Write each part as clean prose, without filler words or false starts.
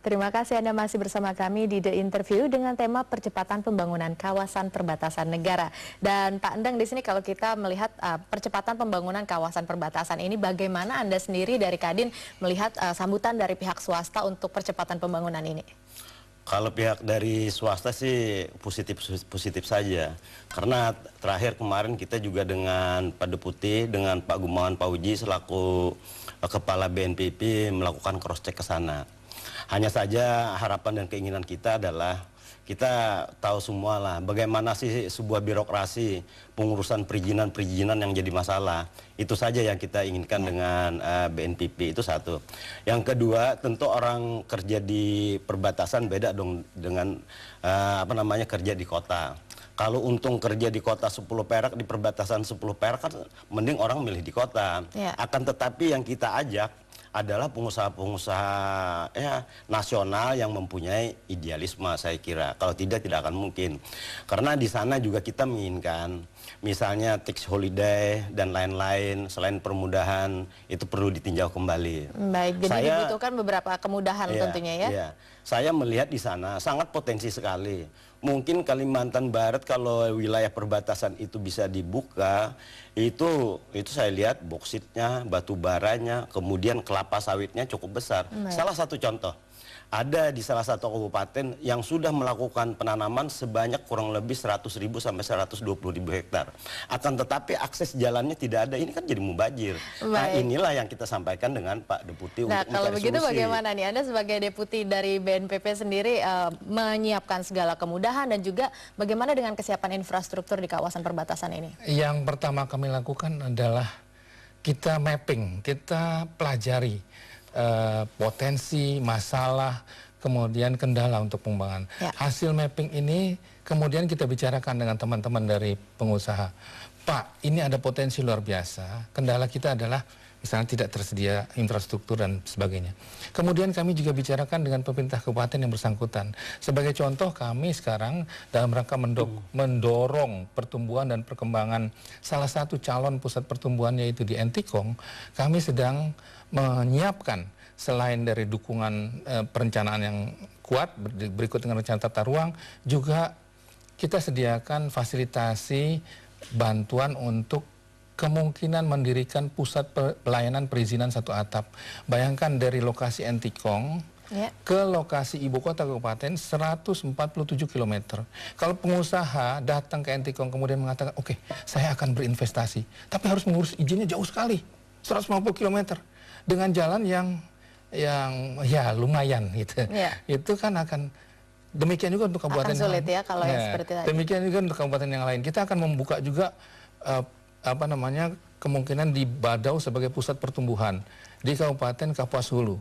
Terima kasih Anda masih bersama kami di The Interview dengan tema percepatan pembangunan kawasan perbatasan negara. Dan Pak Endang, di sini kalau kita melihat percepatan pembangunan kawasan perbatasan ini, bagaimana Anda sendiri dari Kadin melihat sambutan dari pihak swasta untuk percepatan pembangunan ini? Kalau pihak dari swasta sih positif saja, karena terakhir kemarin kita juga dengan Pak Deputi, dengan Pak Gumawan Pauji selaku Kepala BNPB melakukan cross check ke sana. Hanya saja harapan dan keinginan kita adalah kita tahu semua lah bagaimana sih sebuah birokrasi pengurusan perizinan yang jadi masalah. Itu saja yang kita inginkan dengan BNPB, itu satu. Yang kedua, tentu orang kerja di perbatasan beda dong dengan kerja di kota. Kalau untung kerja di kota 10 perak, di perbatasan 10 perak, kan mending orang milih di kota. Akan tetapi yang kita ajak adalah pengusaha-pengusaha nasional yang mempunyai idealisme, saya kira. Kalau tidak akan mungkin. Karena di sana juga kita menginginkan, misalnya tax holiday dan lain-lain, selain permudahan, itu perlu ditinjau kembali. Baik, jadi dibutuhkan beberapa kemudahan tentunya ya? Iya. Saya melihat di sana sangat potensi sekali. Mungkin Kalimantan Barat kalau wilayah perbatasan itu bisa dibuka, itu saya lihat boksitnya, batu baranya, kemudian kelapa sawitnya cukup besar. Salah satu contoh, ada di salah satu kabupaten yang sudah melakukan penanaman sebanyak kurang lebih 100.000 sampai 120.000 hektar. Akan tetapi akses jalannya tidak ada, ini kan jadi mubazir. Nah, inilah yang kita sampaikan dengan Pak Deputi untuk mencari solusi. Nah, kalau begitu bagaimana nih? Anda sebagai Deputi dari BNPB sendiri menyiapkan segala kemudahan dan juga bagaimana dengan kesiapan infrastruktur di kawasan perbatasan ini? Yang pertama kami lakukan adalah kita mapping, kita pelajari potensi, masalah, kemudian kendala untuk pengembangan. Hasil mapping ini kemudian kita bicarakan dengan teman-teman dari pengusaha. Pak, ini ada potensi luar biasa. Kendala kita adalah misalnya tidak tersedia infrastruktur dan sebagainya. Kemudian kami juga bicarakan dengan pemerintah kabupaten yang bersangkutan. Sebagai contoh, kami sekarang dalam rangka mendorong pertumbuhan dan perkembangan salah satu calon pusat pertumbuhan yaitu di Entikong, kami sedang menyiapkan selain dari dukungan perencanaan yang kuat berikut dengan rencana tata ruang, juga kita sediakan fasilitasi bantuan untuk kemungkinan mendirikan pusat pelayanan perizinan satu atap. Bayangkan dari lokasi Entikong ke lokasi ibu kota kabupaten 147 km. Kalau pengusaha datang ke Entikong kemudian mengatakan, oke, saya akan berinvestasi, tapi harus mengurus izinnya jauh sekali, 150 km. Dengan jalan yang ya lumayan gitu. Itu kan akan demikian juga untuk kabupaten akan sulit ya kalau yang seperti tadi. Demikian juga untuk kabupaten yang lain. Kita akan membuka juga kemungkinan di Badau sebagai pusat pertumbuhan di Kabupaten Kapuas Hulu.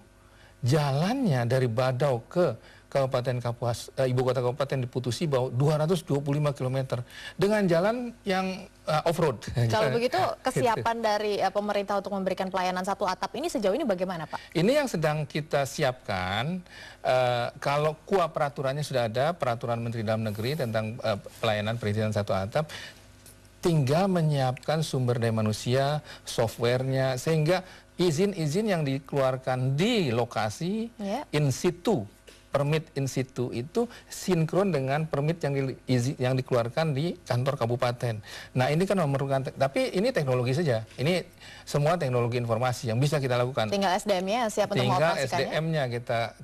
Jalannya dari Badau ke Kabupaten Kapuas, ibu kota kabupaten diputusi bahwa 225 km dengan jalan yang off-road. Kalau begitu kesiapan dari pemerintah untuk memberikan pelayanan satu atap ini sejauh ini bagaimana, Pak? Ini yang sedang kita siapkan. Kalau KUA peraturannya sudah ada, peraturan Menteri Dalam Negeri tentang pelayanan perizinan satu atap, tinggal menyiapkan sumber daya manusia, softwarenya, sehingga izin-izin yang dikeluarkan di lokasi in situ, permit in situ itu sinkron dengan permit yang dikeluarkan di kantor kabupaten. Nah, ini kan memerlukan, tapi ini teknologi saja. Ini semua teknologi informasi yang bisa kita lakukan. Tinggal SDM-nya siap untuk mengoperasikannya. Tinggal SDM-nya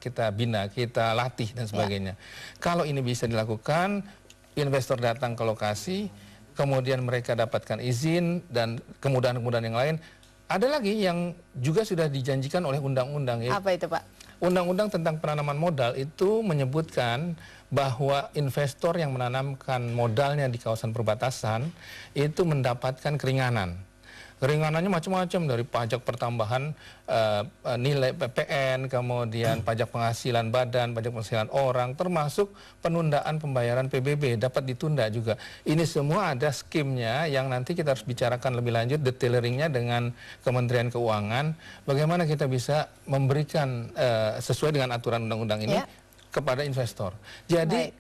kita bina, kita latih dan sebagainya. Kalau ini bisa dilakukan, investor datang ke lokasi, kemudian mereka dapatkan izin dan kemudahan-kemudahan yang lain. Ada lagi yang juga sudah dijanjikan oleh undang-undang. Apa itu, Pak? Undang-undang tentang penanaman modal itu menyebutkan bahwa investor yang menanamkan modalnya di kawasan perbatasan itu mendapatkan keringanan. Keringanannya macam-macam, dari pajak pertambahan nilai PPN, kemudian pajak penghasilan badan, pajak penghasilan orang, termasuk penundaan pembayaran PBB dapat ditunda juga. Ini semua ada skimnya yang nanti kita harus bicarakan lebih lanjut, detaileringnya dengan Kementerian Keuangan, bagaimana kita bisa memberikan sesuai dengan aturan undang-undang ini kepada investor. Jadi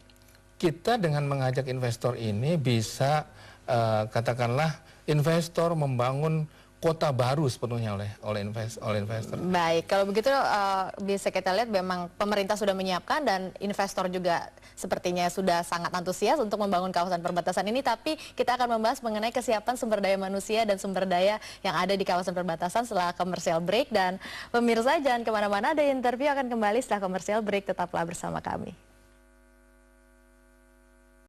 kita dengan mengajak investor ini bisa katakanlah investor membangun kota baru sepenuhnya oleh investor. Baik, kalau begitu bisa kita lihat memang pemerintah sudah menyiapkan dan investor juga sepertinya sudah sangat antusias untuk membangun kawasan perbatasan ini. Tapi kita akan membahas mengenai kesiapan sumber daya manusia dan sumber daya yang ada di kawasan perbatasan setelah commercial break. Dan pemirsa jangan kemana-mana, ada interview akan kembali setelah commercial break, tetaplah bersama kami.